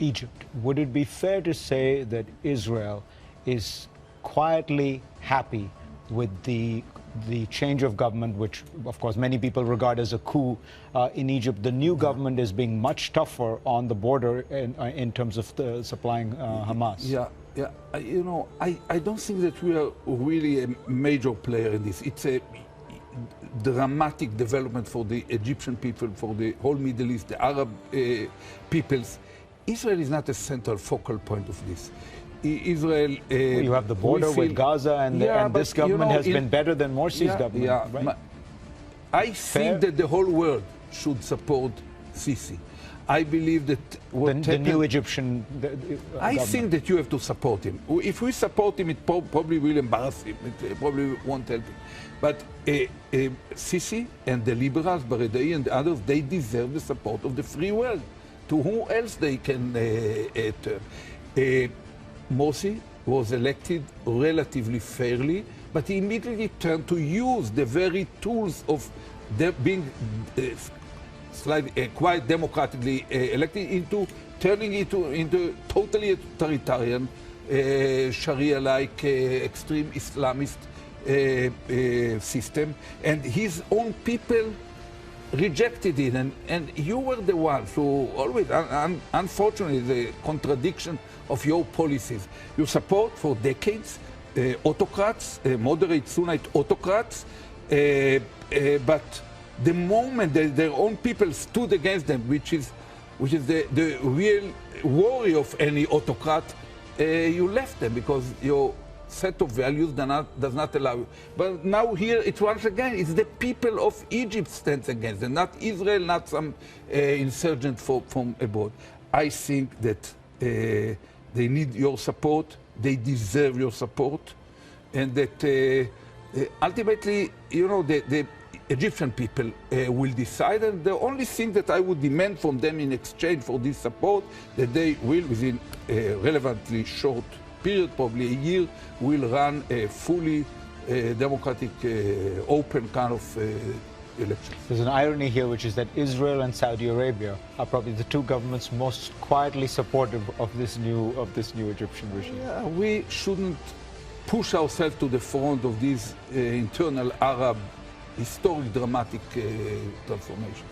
Egypt, would it be fair to say that Israel is quietly happy with the change of government, which, of course, many people regard as a coup in Egypt? The new government is being much tougher on the border in terms of supplying Hamas. Yeah. You know, I don't think that we are really a major player in this. It's a dramatic development for the Egyptian people, for the whole Middle East, the Arab peoples. Israel is not a central focal point of this. Israel... you have the border with Gaza, and this government has been better than Morsi's government. Yeah, right? I think that the whole world should support Sisi. I believe that the new Egyptian I think that you have to support him. If we support him, it probably will embarrass him. It probably won't help him. But Sisi and the liberals, Baradei and the others, they deserve the support of the free world. To whom else they can turn? Morsi was elected relatively fairly, but he immediately turned to use the very tools of being quite democratically elected into turning it into totally authoritarian, Sharia-like, extreme Islamist system, and his own people rejected it, and you were the ones who always, unfortunately, the contradiction of your policies. You support for decades autocrats, moderate Sunnite autocrats, but the moment that their own people stood against them, which is the real worry of any autocrat, you left them because your set of values does not allow you. But now here, it's once again, it's the people of Egypt stands against them, not Israel, not some insurgent from abroad. I think that they need your support, they deserve your support, and that ultimately, you know, the Egyptian people will decide, and the only thing that I would demand from them in exchange for this support, that they will, within a relevantly short period, probably a year, will run a fully democratic, open kind of election. There's an irony here, which is that Israel and Saudi Arabia are probably the two governments most quietly supportive of this new Egyptian regime. Yeah, we shouldn't push ourselves to the front of these internal Arab, historic, dramatic transformations.